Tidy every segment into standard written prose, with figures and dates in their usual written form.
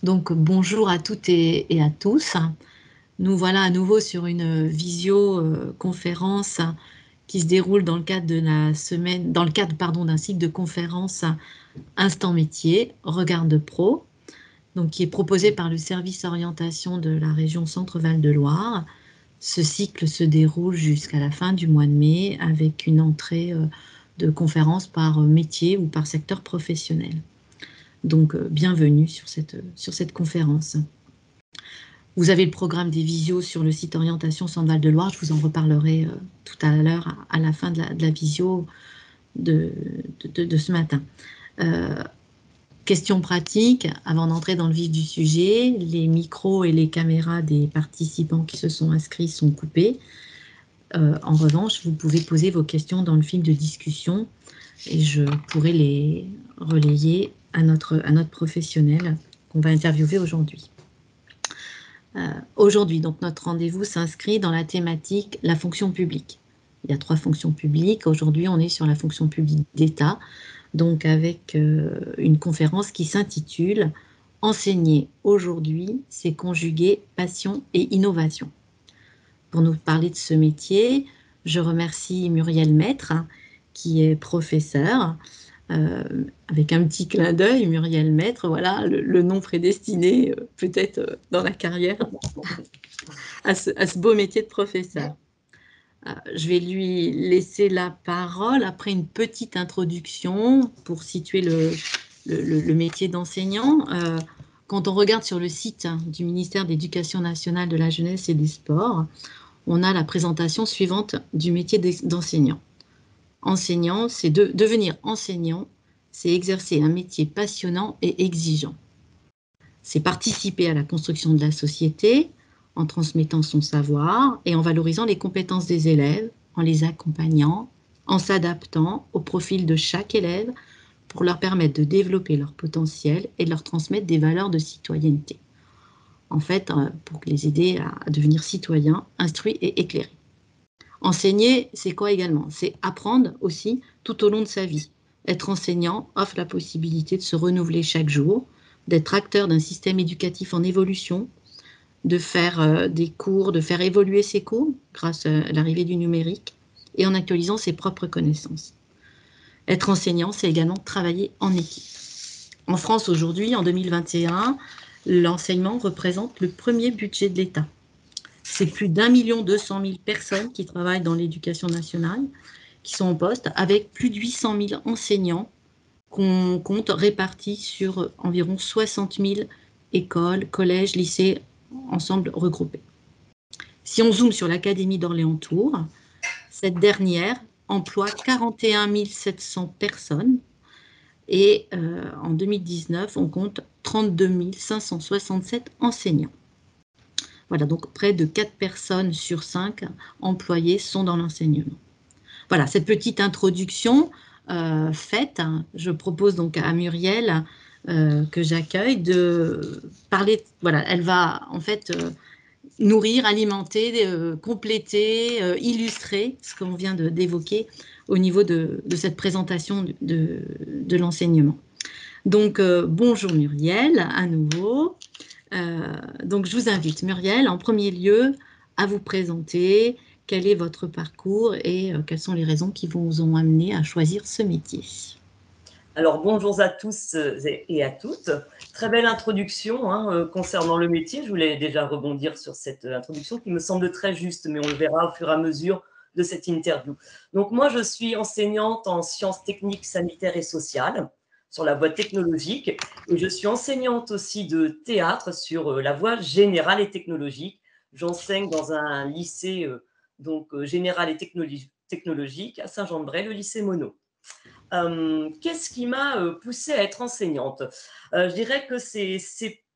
Donc bonjour à toutes et à tous. Nous voilà à nouveau sur une visioconférence qui se déroule dans le cadre de la semaine, dans le cadre, pardon, d'un cycle de conférences Instant Métier, Regard de Pro, donc qui est proposé par le service orientation de la région Centre-Val de Loire. Ce cycle se déroule jusqu'à la fin du mois de mai avec une entrée de conférences par métier ou par secteur professionnel. Donc, bienvenue sur cette conférence. Vous avez le programme des visios sur le site Orientation Centre-Val de Loire. Je vous en reparlerai tout à l'heure à la fin de la visio de ce matin. Question pratique, avant d'entrer dans le vif du sujet, les micros et les caméras des participants qui se sont inscrits sont coupés. En revanche, vous pouvez poser vos questions dans le fil de discussion et je pourrai les relayer à notre professionnel qu'on va interviewer aujourd'hui. Aujourd'hui, donc notre rendez-vous s'inscrit dans la thématique la fonction publique. Il y a 3 fonctions publiques. Aujourd'hui, on est sur la fonction publique d'État, donc avec une conférence qui s'intitule « Enseigner aujourd'hui, c'est conjuguer passion et innovation ». Pour nous parler de ce métier, je remercie Muriel Maître, qui est professeure, avec un petit clin d'œil, Muriel Maître, voilà, le nom prédestiné peut-être dans la carrière à ce beau métier de professeur. Je vais lui laisser la parole après une petite introduction pour situer le métier d'enseignant. Quand on regarde sur le site du ministère de l'Éducation nationale, de la jeunesse et des sports, on a la présentation suivante du métier d'enseignant. Enseignant, c'est devenir enseignant, c'est exercer un métier passionnant et exigeant. C'est participer à la construction de la société en transmettant son savoir et en valorisant les compétences des élèves, en les accompagnant, en s'adaptant au profil de chaque élève pour leur permettre de développer leur potentiel et de leur transmettre des valeurs de citoyenneté. En fait, pour les aider à devenir citoyens, instruits et éclairés. Enseigner, c'est quoi également? C'est apprendre aussi tout au long de sa vie. Être enseignant offre la possibilité de se renouveler chaque jour, d'être acteur d'un système éducatif en évolution, de faire des cours, de faire évoluer ses cours grâce à l'arrivée du numérique et en actualisant ses propres connaissances. Être enseignant, c'est également travailler en équipe. En France aujourd'hui, en 2021, l'enseignement représente le premier budget de l'État. C'est plus d'1,2 million personnes qui travaillent dans l'éducation nationale, qui sont en poste, avec plus de 800 000 enseignants qu'on compte répartis sur environ 60 000 écoles, collèges, lycées, ensemble regroupés. Si on zoome sur l'Académie d'Orléans-Tours, cette dernière emploie 41 700 personnes et en 2019, on compte 32 567 enseignants. Voilà, donc près de 4 personnes sur 5 employés sont dans l'enseignement. Voilà, cette petite introduction faite, je propose donc à Muriel que j'accueille de parler, voilà, elle va en fait nourrir, alimenter, compléter, illustrer ce qu'on vient d'évoquer au niveau de cette présentation de l'enseignement. Donc, bonjour Muriel, à nouveau. Donc, je vous invite, Muriel, en premier lieu, à vous présenter. Quel est votre parcours et quelles sont les raisons qui vous ont amené à choisir ce métier? Alors, bonjour à tous et à toutes. Très belle introduction concernant le métier. Je voulais déjà rebondir sur cette introduction qui me semble très juste, mais on le verra au fur et à mesure de cette interview. Donc, moi, je suis enseignante en sciences techniques, sanitaires et sociales sur la voie technologique et je suis enseignante aussi de théâtre sur la voie générale et technologique. J'enseigne dans un lycée général et technologique à Saint-Jean-de-Bray, le lycée Monod. Qu'est-ce qui m'a poussée à être enseignante? Je dirais que c'est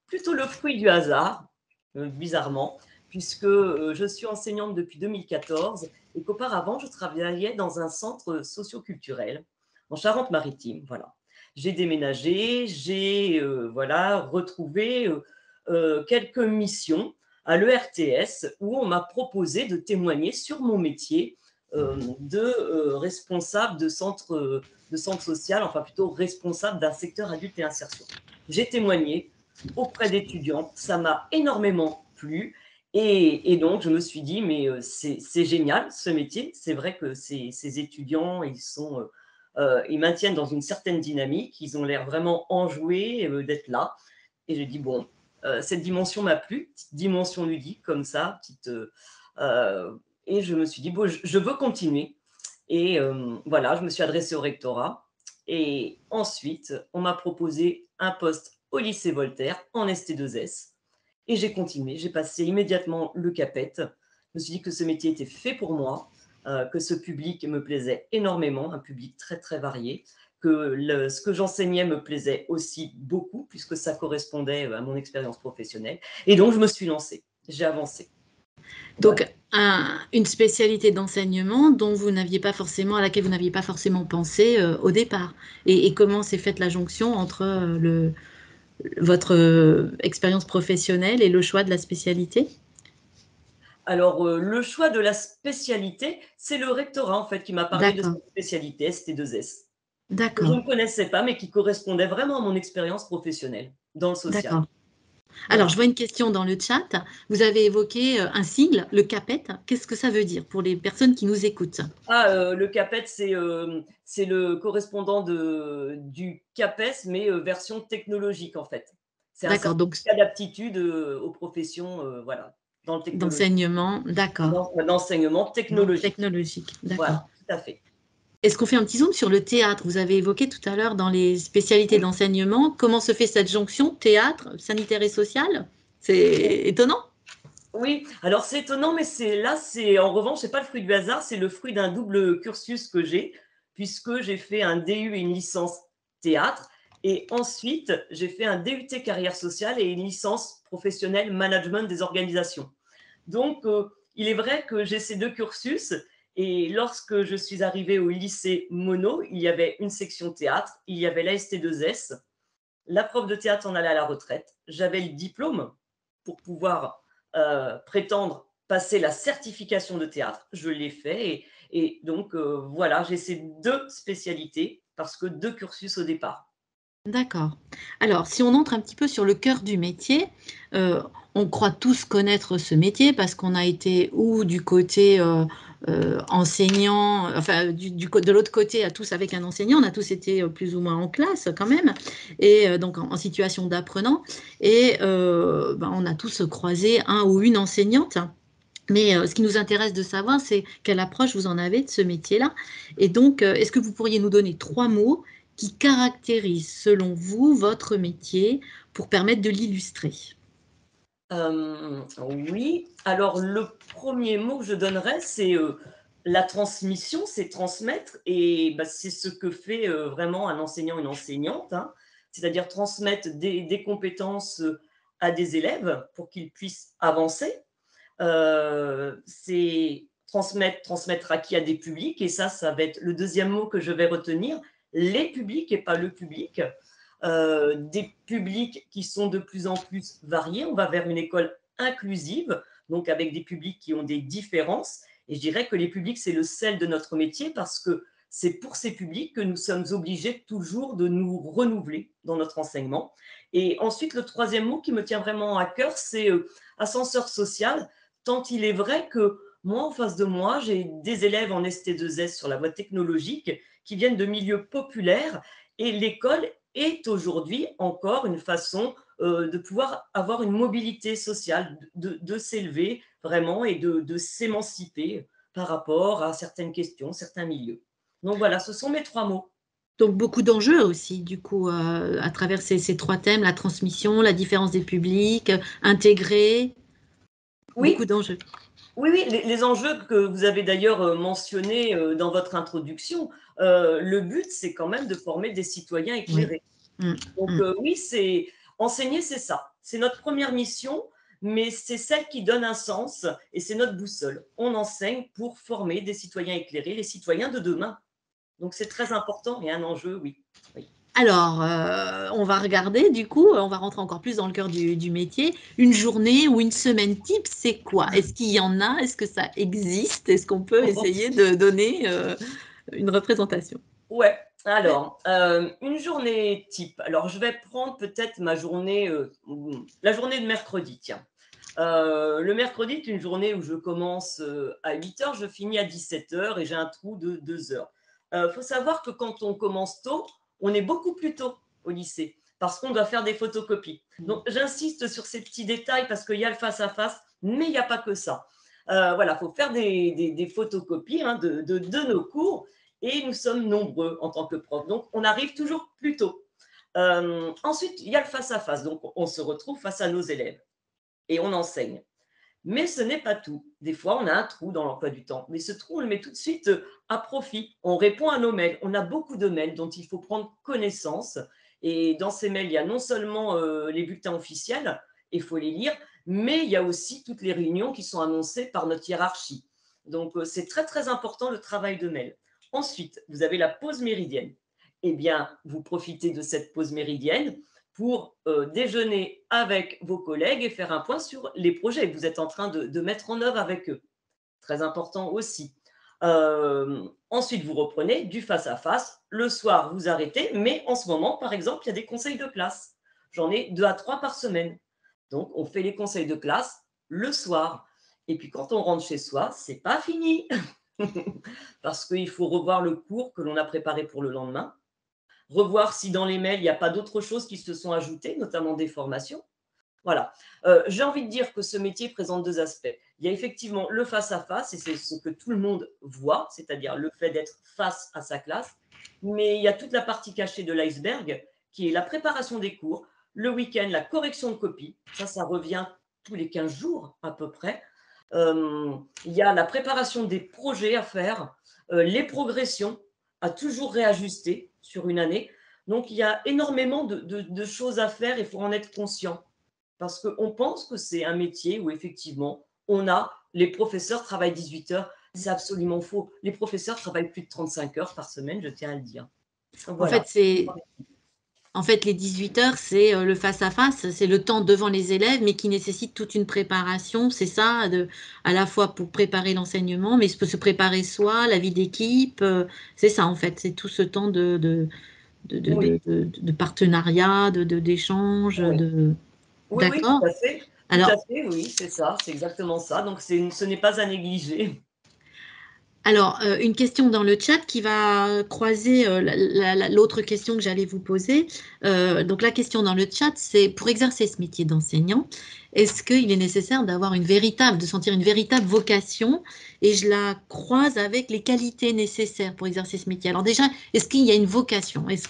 plutôt le fruit du hasard, bizarrement, puisque je suis enseignante depuis 2014 et qu'auparavant, je travaillais dans un centre socioculturel en Charente-Maritime. Voilà. J'ai déménagé, j'ai retrouvé quelques missions à l'ERTS où on m'a proposé de témoigner sur mon métier de responsable de centre social, enfin plutôt responsable d'un secteur adulte et insertion. J'ai témoigné auprès d'étudiants. Ça m'a énormément plu. Et donc, je me suis dit, mais c'est génial ce métier. C'est vrai que ces étudiants, ils maintiennent dans une certaine dynamique. Ils ont l'air vraiment enjoués d'être là. Et j'ai dit, bon, cette dimension m'a plu, petite dimension ludique comme ça, et je me suis dit, bon, je veux continuer. Et voilà, je me suis adressée au rectorat. Et ensuite, on m'a proposé un poste au lycée Voltaire en ST2S. Et j'ai continué, j'ai passé immédiatement le CAPET. Je me suis dit que ce métier était fait pour moi, que ce public me plaisait énormément, un public très très varié, que ce que j'enseignais me plaisait aussi beaucoup, puisque ça correspondait à mon expérience professionnelle. Et donc, je me suis lancée, j'ai avancé. Donc, Voilà. une spécialité d'enseignement à laquelle vous n'aviez pas forcément pensé au départ. Et comment s'est faite la jonction entre votre expérience professionnelle et le choix de la spécialité? Alors, le choix de la spécialité, c'est le rectorat, en fait, qui m'a parlé de D'accord, cette spécialité ST2S, que je d'accord, ne connaissais pas, mais qui correspondait vraiment à mon expérience professionnelle dans le social. d'accord. Alors, je Voilà. vois une question dans le chat. Vous avez évoqué un sigle, le CAPET. Qu'est-ce que ça veut dire pour les personnes qui nous écoutent? Ah, le CAPET, c'est le correspondant du CAPES, mais version technologique, en fait. C'est un D'accord, donc certificat d'aptitude aux professions, voilà, dans le technologique, d'enseignement, d'accord, d'enseignement technologique. technologique, d'accord. Voilà, tout à fait. Est-ce qu'on fait un petit zoom sur le théâtre? Vous avez évoqué tout à l'heure dans les spécialités Oui, d'enseignement, comment se fait cette jonction théâtre, sanitaire et social? C'est étonnant. oui, alors c'est étonnant, mais c'est en revanche, c'est pas le fruit du hasard, c'est le fruit d'un double cursus que j'ai, puisque j'ai fait un DU et une licence théâtre, et ensuite j'ai fait un DUT carrière sociale et une licence professionnelle management des organisations. Donc, il est vrai que j'ai ces deux cursus, et lorsque je suis arrivée au lycée Mono, il y avait une section théâtre, il y avait la ST2S, la prof de théâtre en allait à la retraite, j'avais le diplôme pour pouvoir prétendre passer la certification de théâtre. Je l'ai fait et donc voilà, j'ai ces deux spécialités parce que deux cursus au départ. D'accord. Alors, si on entre un petit peu sur le cœur du métier, on croit tous connaître ce métier parce qu'on a été ou du côté enseignant, enfin de l'autre côté, à tous avec un enseignant, on a tous été plus ou moins en classe quand même, et donc en situation d'apprenant, et ben, on a tous croisé un ou une enseignante. Mais ce qui nous intéresse de savoir, c'est quelle approche vous en avez de ce métier-là. Et donc, est-ce que vous pourriez nous donner 3 mots qui caractérisent, selon vous, votre métier pour permettre de l'illustrer? Oui, alors le premier mot que je donnerais, c'est la transmission, c'est transmettre, et bah, c'est ce que fait vraiment un enseignant, une enseignante, hein. C'est-à-dire transmettre des compétences à des élèves pour qu'ils puissent avancer. C'est transmettre à qui? À des publics, et ça va être le deuxième mot que je vais retenir, les publics et pas le public. Des publics qui sont de plus en plus variés. On va vers une école inclusive, donc avec des publics qui ont des différences. Et je dirais que les publics, c'est le sel de notre métier parce que c'est pour ces publics que nous sommes obligés toujours de nous renouveler dans notre enseignement. Et ensuite, le troisième mot qui me tient vraiment à cœur, c'est ascenseur social, tant il est vrai que moi, en face de moi, j'ai des élèves en ST2S sur la voie technologique qui viennent de milieux populaires, et l'école est aujourd'hui encore une façon de pouvoir avoir une mobilité sociale, de s'élever vraiment et de s'émanciper par rapport à certaines questions, certains milieux. Donc voilà, ce sont mes trois mots. Donc, beaucoup d'enjeux aussi, du coup, à travers ces 3 thèmes, la transmission, la différence des publics, intégrer, beaucoup Oui, d'enjeux. oui, oui, les enjeux que vous avez d'ailleurs mentionnés dans votre introduction, le but, c'est quand même de former des citoyens Oui. éclairés. Mmh, Donc mmh. oui, c'est enseigner, c'est ça. C'est notre première mission, mais c'est celle qui donne un sens et c'est notre boussole. On enseigne pour former des citoyens éclairés, les citoyens de demain. Donc c'est très important et un enjeu, oui. Oui. Alors, on va regarder du coup, on va rentrer encore plus dans le cœur du métier. Une journée ou une semaine type, c'est quoi? Est-ce qu'il y en a? Est-ce que ça existe? Est-ce qu'on peut essayer de donner une représentation? Ouais. Alors, une journée type. Alors, je vais prendre peut-être ma journée, la journée de mercredi, tiens. Le mercredi est une journée où je commence à 8 heures, je finis à 17 heures et j'ai un trou de 2 heures. Il faut savoir que quand on commence tôt, on est beaucoup plus tôt au lycée parce qu'on doit faire des photocopies. Donc, j'insiste sur ces petits détails parce qu'il y a le face-à-face, mais il n'y a pas que ça. Voilà, il faut faire des photocopies hein, de nos cours et nous sommes nombreux en tant que prof. Donc, on arrive toujours plus tôt. Ensuite, il y a le face-à-face. Donc, on se retrouve face à nos élèves et on enseigne. Mais ce n'est pas tout. Des fois, on a un trou dans l'emploi du temps. Mais ce trou, on le met tout de suite à profit. On répond à nos mails. On a beaucoup de mails dont il faut prendre connaissance. Et dans ces mails, il y a non seulement les bulletins officiels, il faut les lire, mais il y a aussi toutes les réunions qui sont annoncées par notre hiérarchie. Donc, c'est très, très important le travail de mail. Ensuite, vous avez la pause méridienne. Eh bien, vous profitez de cette pause méridienne pour déjeuner avec vos collègues et faire un point sur les projets que vous êtes en train de mettre en œuvre avec eux. Très important aussi. Ensuite, vous reprenez du face-à-face. Le soir, vous arrêtez. Mais en ce moment, par exemple, il y a des conseils de classe. J'en ai 2 à 3 par semaine. Donc, on fait les conseils de classe le soir. Et puis, quand on rentre chez soi, c'est pas fini. Parce qu'il faut revoir le cours que l'on a préparé pour le lendemain, revoir si dans les mails, il n'y a pas d'autres choses qui se sont ajoutées, notamment des formations. Voilà. J'ai envie de dire que ce métier présente deux aspects. Il y a effectivement le face-à-face, et c'est ce que tout le monde voit, c'est-à-dire le fait d'être face à sa classe. Mais il y a toute la partie cachée de l'iceberg, qui est la préparation des cours, le week-end, la correction de copie. Ça revient tous les 15 jours à peu près. Il y a la préparation des projets à faire, les progressions à toujours réajuster sur une année. Donc, il y a énormément de choses à faire et il faut en être conscient. Parce qu'on pense que c'est un métier où effectivement, les professeurs travaillent 18 heures. C'est absolument faux. Les professeurs travaillent plus de 35 heures par semaine, je tiens à le dire. En fait, Voilà. les 18 heures, c'est le face-à-face, c'est le temps devant les élèves, mais qui nécessite toute une préparation. C'est ça, à la fois pour préparer l'enseignement, mais se préparer soi, la vie d'équipe. C'est ça, en fait. C'est tout ce temps Oui, de partenariat, d'échange. oui. Oui, oui, D'accord. tout à fait. Tout à Alors, fait, oui, c'est ça, c'est exactement ça. Donc, ce n'est pas à négliger. Une question dans le chat qui va croiser l'autre question que j'allais vous poser. Donc, la question dans le chat, c'est pour exercer ce métier d'enseignant, est-ce qu'il est nécessaire de sentir une véritable vocation? Et je la croise avec les qualités nécessaires pour exercer ce métier. Alors déjà, est-ce qu'il y a une vocation? Est-ce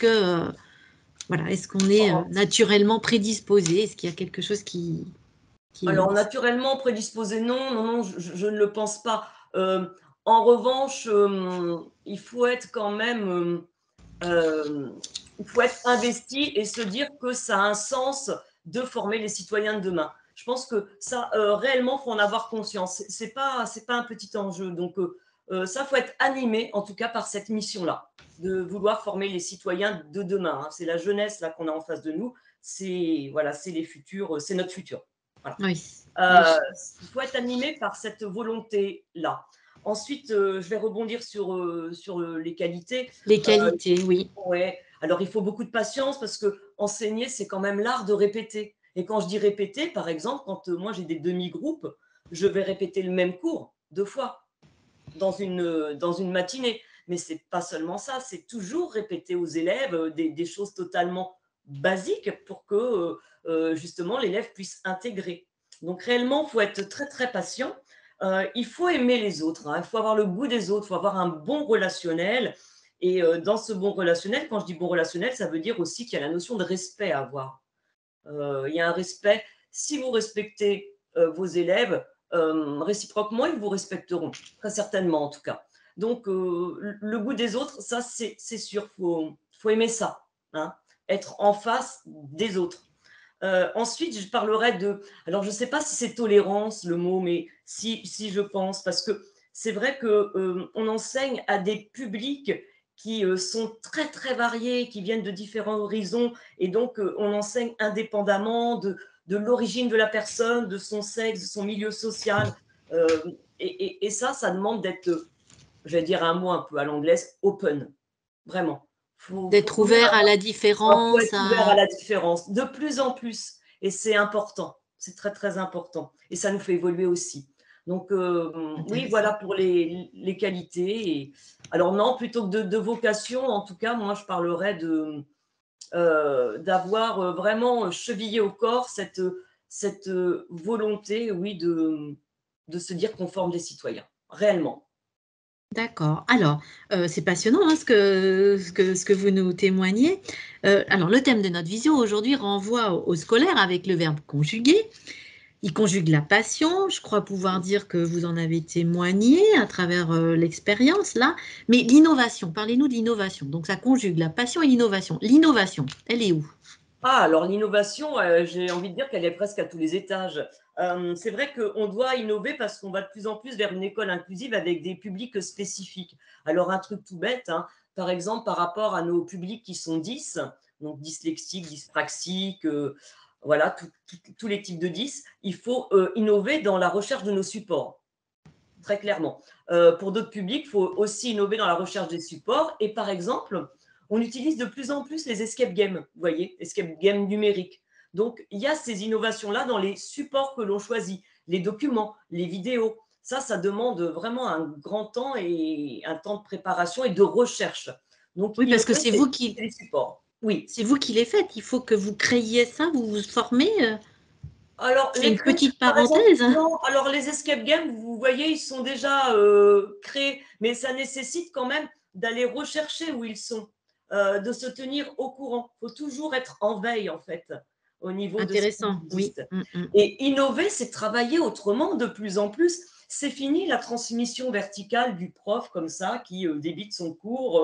qu'on est naturellement prédisposé? Est-ce qu'il y a quelque chose qui... Alors, naturellement prédisposé, non, non, non, je ne le pense pas. En revanche, il faut être quand même, il faut être investi et se dire que ça a un sens de former les citoyens de demain. Je pense que ça, réellement, faut en avoir conscience. C'est pas un petit enjeu. Donc, ça, faut être animé, en tout cas, par cette mission-là, de vouloir former les citoyens de demain, hein. C'est la jeunesse là qu'on a en face de nous. C'est voilà, c'est les futurs, c'est notre futur. Voilà. Oui, oui. Il faut être animé par cette volonté-là. Ensuite, je vais rebondir sur les qualités. Les qualités, oui. Ouais. Alors, il faut beaucoup de patience parce que enseigner, c'est quand même l'art de répéter. Et quand je dis répéter, par exemple, quand moi j'ai des demi-groupes, je vais répéter le même cours 2 fois dans une matinée. Mais c'est pas seulement ça, c'est toujours répéter aux élèves des choses totalement basiques pour que justement l'élève puisse intégrer. Donc réellement, il faut être très très patient. Il faut aimer les autres, hein. Il faut avoir le goût des autres, il faut avoir un bon relationnel. Et dans ce bon relationnel, quand je dis bon relationnel, ça veut dire aussi qu'il y a la notion de respect à avoir. Il y a un respect. Si vous respectez vos élèves, réciproquement, ils vous respecteront, très certainement en tout cas. Donc, le goût des autres, ça, c'est sûr, faut aimer ça, hein, être en face des autres. Ensuite, je parlerai de. Alors, je ne sais pas si c'est tolérance le mot, mais si je pense, parce que c'est vrai qu'on enseigne à des publics qui sont très, très variés, qui viennent de différents horizons, et donc on enseigne indépendamment de l'origine de la personne, de son sexe, de son milieu social. Euh, et ça demande d'être, je vais dire un mot un peu à l'anglaise, open, vraiment. Faut D'être quand même ouvert à la faut différence, être ouvert à à... la différence, de plus en plus. Et c'est important, c'est très très important. Et ça nous fait évoluer aussi. Donc oui, voilà Intéressant. pour les qualités. Et... Alors non, plutôt que de vocation, en tout cas, moi je parlerais d'avoir vraiment chevillé au corps cette volonté, oui, de se dire qu'on forme des citoyens, réellement. D'accord. Alors, c'est passionnant, hein, ce que vous nous témoignez. Alors, le thème de notre visio aujourd'hui renvoie au scolaire avec le verbe conjuguer. Il conjugue la passion. Je crois pouvoir dire que vous en avez témoigné à travers l'expérience là. Mais l'innovation, parlez-nous de l'innovation. Donc, ça conjugue la passion et l'innovation. L'innovation, elle est où? Ah, alors l'innovation, j'ai envie de dire qu'elle est presque à tous les étages. C'est vrai qu'on doit innover parce qu'on va de plus en plus vers une école inclusive avec des publics spécifiques. Alors un truc tout bête, hein, par exemple par rapport à nos publics qui sont 10, donc dyslexiques, dyspraxiques, voilà, tous les types de 10, il faut innover dans la recherche de nos supports, très clairement. Pour d'autres publics, il faut aussi innover dans la recherche des supports. Et par exemple, on utilise de plus en plus les escape games, vous voyez, escape games numériques. Donc, il y a ces innovations-là dans les supports que l'on choisit, les documents, les vidéos. Ça demande vraiment un grand temps et un temps de préparation et de recherche. Donc, Oui, parce que innover, c'est les supports. Oui. c'est vous qui les faites. Il faut que vous créiez ça, vous vous formez. Alors, Je fais les une créer, petite par exemple, parenthèse. non, alors les escape games, vous voyez, ils sont déjà créés, mais ça nécessite quand même d'aller rechercher où ils sont, de se tenir au courant. Il faut toujours être en veille, en fait, au niveau de ce qui Intéressant, oui. existe. Mm, mm. Et innover, c'est travailler autrement de plus en plus. C'est fini la transmission verticale du prof comme ça, qui débite son cours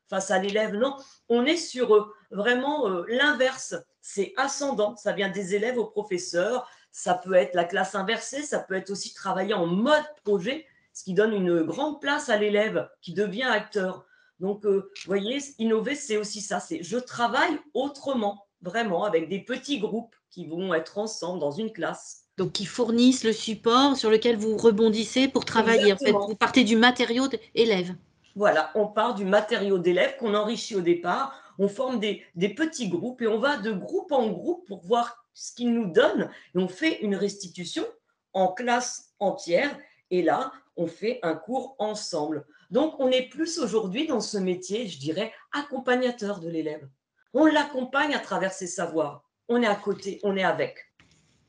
face à l'élève. Non, on est sur vraiment l'inverse. C'est ascendant, ça vient des élèves au professeur, ça peut être la classe inversée, ça peut être aussi travailler en mode projet, ce qui donne une grande place à l'élève qui devient acteur. Donc, vous voyez, innover, c'est aussi ça, c'est je travaille autrement, vraiment, avec des petits groupes qui vont être ensemble dans une classe. Donc, qui fournissent le support sur lequel vous rebondissez pour travailler. En fait, Exactement. vous partez du matériau élève. Voilà, on part du matériau d'élèves qu'on enrichit au départ, on forme des petits groupes et on va de groupe en groupe pour voir ce qu'ils nous donnent et on fait une restitution en classe entière et là, on fait un cours ensemble. Donc, on est plus aujourd'hui dans ce métier, je dirais, accompagnateur de l'élève. On l'accompagne à travers ses savoirs. On est à côté, on est avec.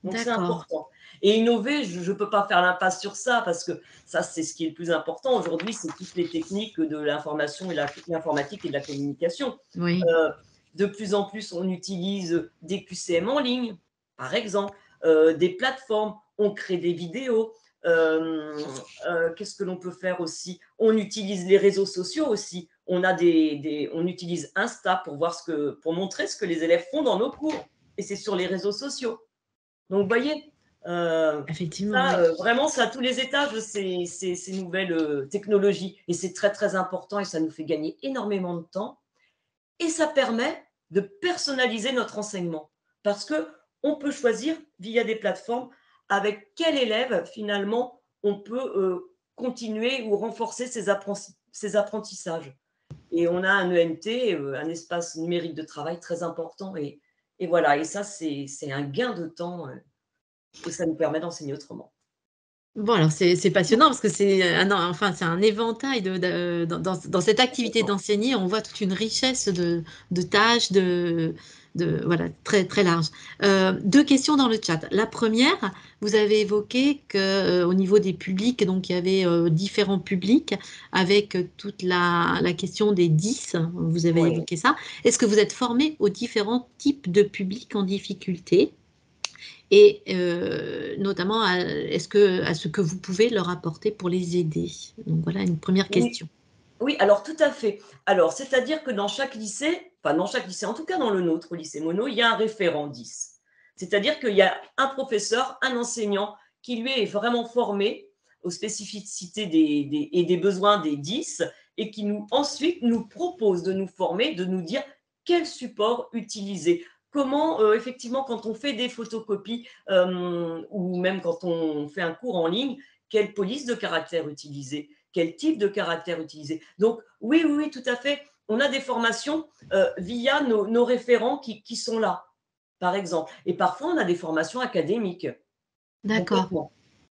Donc, c'est D'accord. important. Et innover, je ne peux pas faire l'impasse sur ça parce que ça, c'est ce qui est le plus important. Aujourd'hui, c'est toutes les techniques de l'information et l'informatique et de la communication. Oui. Euh, de plus en plus, on utilise des QCM en ligne, par exemple, des plateformes, on crée des vidéos. Qu'est-ce que l'on peut faire aussi? On utilise les réseaux sociaux aussi. On utilise Insta pour pour montrer ce que les élèves font dans nos cours. Et c'est sur les réseaux sociaux. Donc, vous voyez, Effectivement, ça, oui. vraiment, c'est à tous les étages, ces nouvelles technologies. Et c'est très, très important et ça nous fait gagner énormément de temps. Et ça permet de personnaliser notre enseignement. Parce que on peut choisir, via des plateformes, avec quel élève, finalement, on peut continuer ou renforcer ses apprentissages. Et on a un ENT, un espace numérique de travail très important. Et voilà, et ça, c'est un gain de temps. Et ça nous permet d'enseigner autrement. Bon, alors c'est passionnant parce que enfin, c'est un éventail dans cette activité Complètement. d'enseigner, on voit toute une richesse de tâches, voilà, très, très large. Deux questions dans le chat. La première, vous avez évoqué qu'au niveau des publics, donc il y avait différents publics avec toute la question des 10, vous avez Oui. évoqué ça. Est-ce que vous êtes formé aux différents types de publics en difficulté? Et notamment à ce que vous pouvez leur apporter pour les aider. Donc voilà une première Oui, question. oui, alors tout à fait. Alors, c'est-à-dire que dans chaque lycée, enfin dans chaque lycée, en tout cas dans le nôtre, au lycée Mono, il y a un référent 10. C'est-à-dire qu'il y a un professeur, un enseignant qui lui est vraiment formé aux spécificités et des besoins des 10 et qui ensuite nous propose de nous former, de nous dire quel support utiliser. Comment, effectivement, quand on fait des photocopies ou même quand on fait un cours en ligne, quelle police de caractère utiliser, quel type de caractère utiliser. Donc, oui, oui, oui, tout à fait. On a des formations via nos référents qui sont là, par exemple. Et parfois, on a des formations académiques, D'accord. complètement.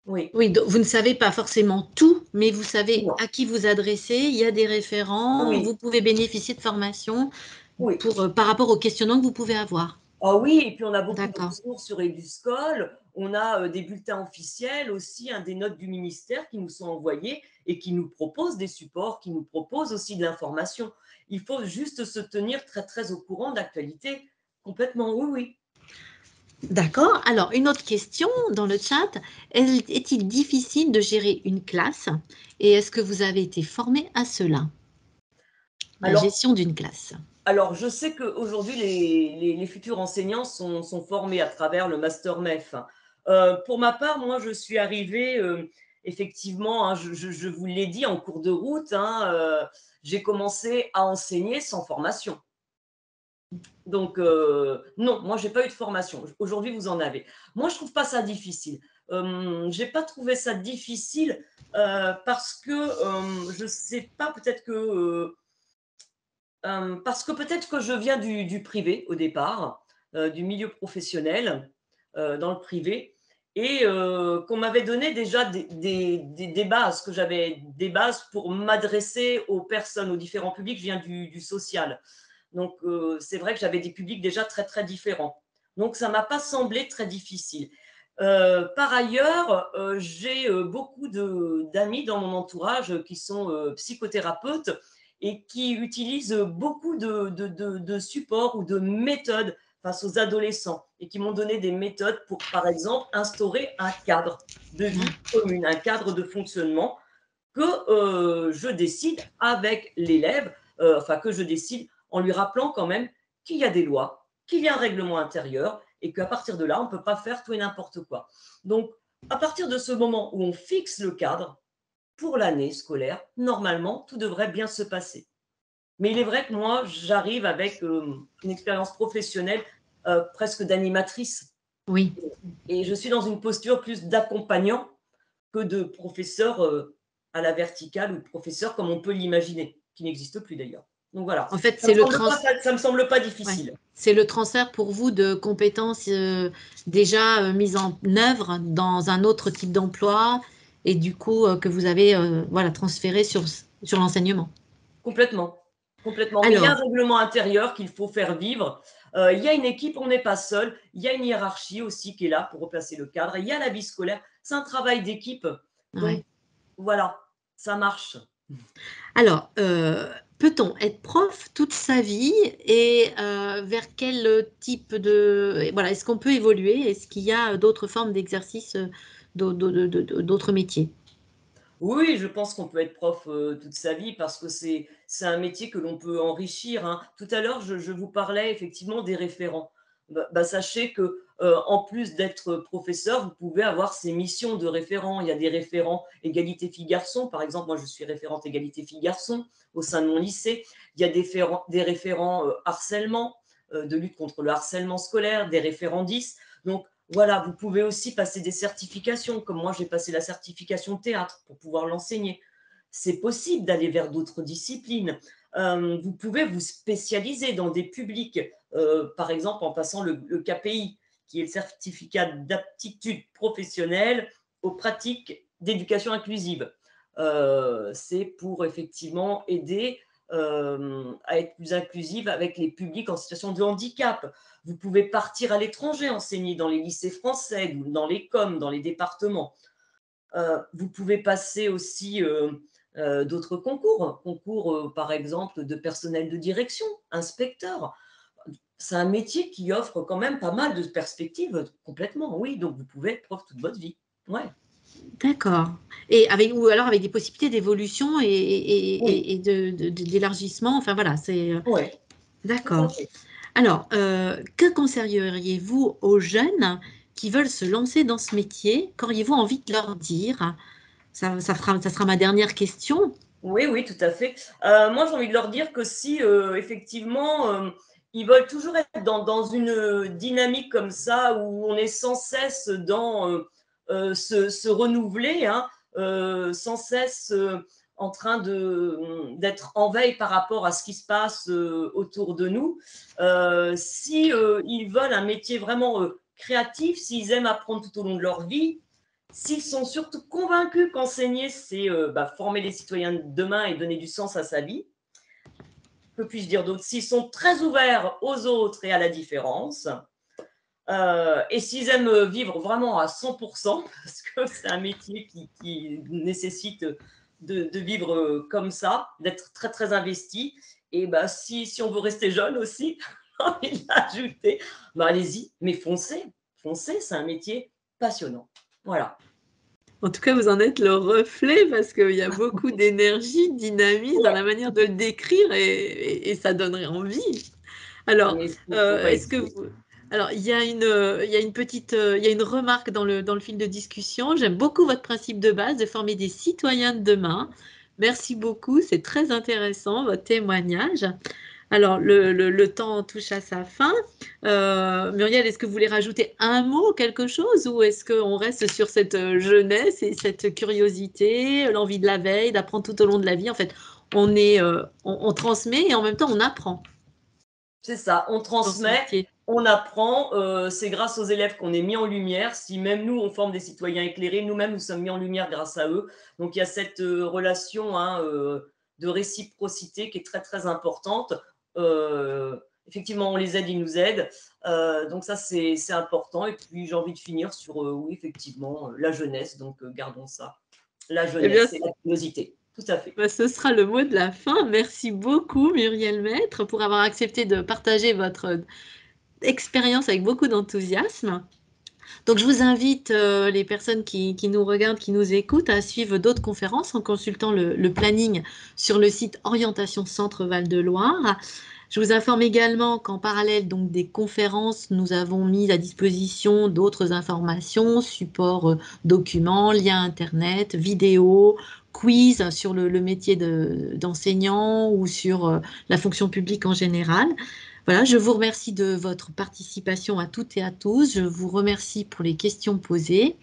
Oui, Oui, donc vous ne savez pas forcément tout, mais vous savez non, à qui vous adresser. Il y a des référents, oui, vous pouvez bénéficier de formations oui. pour, par rapport aux questionnements que vous pouvez avoir. Ah oui, et puis on a beaucoup de D'accord. ressources sur Eduscol. On a des bulletins officiels aussi, hein, des notes du ministère qui nous sont envoyées et qui nous proposent des supports, qui nous proposent aussi de l'information. Il faut juste se tenir très, très au courant de l'actualité. Complètement, oui, oui. D'accord. Alors, une autre question dans le chat. Est-il difficile de gérer une classe et est-ce que vous avez été formé à cela? La Alors, gestion d'une classe. alors je sais qu'aujourd'hui, les futurs enseignants sont formés à travers le Master MEF. Pour ma part, moi, je suis arrivée, effectivement, hein, je vous l'ai dit en cours de route, hein, j'ai commencé à enseigner sans formation. Donc, non, moi, j'ai pas eu de formation. Aujourd'hui, vous en avez. Moi, je trouve pas ça difficile. J'ai pas trouvé ça difficile parce que je sais pas, peut-être que parce que peut-être que je viens du privé au départ, du milieu professionnel, dans le privé et qu'on m'avait donné déjà des bases, que j'avais des bases pour m'adresser aux personnes, aux différents publics. Je viens du social. Donc, c'est vrai que j'avais des publics déjà très, très différents. Donc, ça ne m'a pas semblé très difficile. Par ailleurs, j'ai beaucoup d'amis dans mon entourage qui sont psychothérapeutes et qui utilisent beaucoup de supports ou de méthodes face aux adolescents et qui m'ont donné des méthodes pour, par exemple, instaurer un cadre de vie commune, un cadre de fonctionnement que je décide avec l'élève, enfin que je décide en lui rappelant quand même qu'il y a des lois, qu'il y a un règlement intérieur et qu'à partir de là, on ne peut pas faire tout et n'importe quoi. Donc, à partir de ce moment où on fixe le cadre pour l'année scolaire, normalement, tout devrait bien se passer. Mais il est vrai que moi, j'arrive avec une expérience professionnelle presque d'animatrice Oui. et je suis dans une posture plus d'accompagnant que de professeur à la verticale ou de professeur comme on peut l'imaginer, qui n'existe plus d'ailleurs. Donc voilà, En fait, ça me c'est le semble pas, trans ça me semble pas ouais. difficile. C'est le transfert pour vous de compétences déjà mises en œuvre dans un autre type d'emploi et du coup que vous avez voilà, transféré sur l'enseignement. Complètement, complètement. Mais il y a un Alors, règlement intérieur qu'il faut faire vivre. Il y a une équipe, on n'est pas seul. Il y a une hiérarchie aussi qui est là pour replacer le cadre. Il y a la vie scolaire. C'est un travail d'équipe. Donc ouais. voilà, ça marche. Alors, peut-on être prof toute sa vie et vers quel type de... Voilà, est-ce qu'on peut évoluer? Est-ce qu'il y a d'autres formes d'exercice, d'autres métiers? Oui, je pense qu'on peut être prof toute sa vie parce que c'est un métier que l'on peut enrichir, hein. Tout à l'heure, je vous parlais effectivement des référents. Sachez que en plus d'être professeur, vous pouvez avoir ces missions de référent. Il y a des référents égalité filles-garçons. Par exemple, moi, je suis référente égalité filles-garçons au sein de mon lycée. Il y a des référents harcèlement, de lutte contre le harcèlement scolaire, des référents 10. Donc, voilà, vous pouvez aussi passer des certifications, comme moi j'ai passé la certification théâtre pour pouvoir l'enseigner. C'est possible d'aller vers d'autres disciplines. Vous pouvez vous spécialiser dans des publics, par exemple en passant le KPI, qui est le certificat d'aptitude professionnelle aux pratiques d'éducation inclusive. C'est pour effectivement aider à être plus inclusive avec les publics en situation de handicap. Vous pouvez partir à l'étranger enseigner dans les lycées français, dans les COM, dans les départements. Vous pouvez passer aussi d'autres concours, par exemple de personnel de direction, inspecteur. C'est un métier qui offre quand même pas mal de perspectives, complètement, oui. Donc vous pouvez être prof toute votre vie. Ouais. D'accord. Et avec, ou alors avec des possibilités d'évolution Oui, d'élargissement. Enfin voilà, c'est... ouais, tout à D'accord. fait. Alors, que conseilleriez-vous aux jeunes qui veulent se lancer dans ce métier? Qu'auriez-vous envie de leur dire? Ça sera ma dernière question. Oui, oui, tout à fait. Moi, j'ai envie de leur dire que si effectivement ils veulent toujours être dans une dynamique comme ça où on est sans cesse dans se renouveler, hein, sans cesse en train d'être en veille par rapport à ce qui se passe autour de nous. Si ils veulent un métier vraiment créatif, s'ils aiment apprendre tout au long de leur vie, s'ils sont surtout convaincus qu'enseigner, c'est former les citoyens de demain et donner du sens à sa vie, que puis-je dire d'autre? S'ils sont très ouverts aux autres et à la différence, et s'ils aiment vivre vraiment à 100%, parce que c'est un métier qui nécessite de vivre comme ça, d'être très très investi, et si on veut rester jeune aussi, j'ai envie d'ajouter, allez-y, mais foncez, c'est un métier passionnant. Voilà. En tout cas, vous en êtes le reflet parce qu'il y a beaucoup d'énergie, de dynamisme dans la manière de le décrire et ça donnerait envie. Alors, est-ce que vous... Alors, il y a une petite, il y a une remarque dans le fil de discussion. J'aime beaucoup votre principe de base de former des citoyens de demain. Merci beaucoup, c'est très intéressant votre témoignage. Alors, le temps touche à sa fin. Muriel, est-ce que vous voulez rajouter un mot, quelque chose, ou est-ce qu'on reste sur cette jeunesse et cette curiosité, l'envie de la veille, d'apprendre tout au long de la vie? En fait, on transmet et en même temps, on apprend. C'est ça, on transmet, on apprend. C'est grâce aux élèves qu'on est mis en lumière. Si même nous, on forme des citoyens éclairés, nous-mêmes, nous sommes mis en lumière grâce à eux. Donc, il y a cette relation de réciprocité qui est très, très importante. Effectivement, on les aide, ils nous aident. Donc, ça, c'est important. Et puis, j'ai envie de finir sur, oui, effectivement, la jeunesse. Donc, gardons ça. La jeunesse et la curiosité. Tout à fait. Ce sera le mot de la fin. Merci beaucoup, Muriel Maître, pour avoir accepté de partager votre expérience avec beaucoup d'enthousiasme. Donc, je vous invite, les personnes qui nous regardent, qui nous écoutent, à suivre d'autres conférences en consultant le planning sur le site Orientation Centre Val-de-Loire. Je vous informe également qu'en parallèle donc, des conférences, nous avons mis à disposition d'autres informations, supports, documents, liens Internet, vidéos, quiz sur le métier d'enseignant ou sur la fonction publique en général. Voilà, je vous remercie de votre participation à toutes et à tous. Je vous remercie pour les questions posées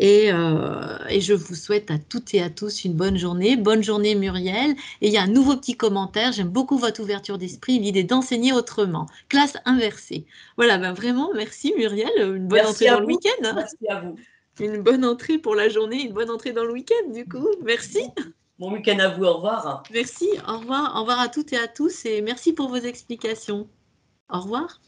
et je vous souhaite à toutes et à tous une bonne journée. Bonne journée Muriel. Et il y a un nouveau petit commentaire. J'aime beaucoup votre ouverture d'esprit, l'idée d'enseigner autrement. Classe inversée. Voilà, vraiment, merci Muriel. Une bonne entrée dans le week-end. Merci à vous. Une bonne entrée pour la journée, une bonne entrée dans le week-end du coup. Merci. Bon week-end à vous, au revoir. Merci, au revoir à toutes et à tous et merci pour vos explications. Au revoir.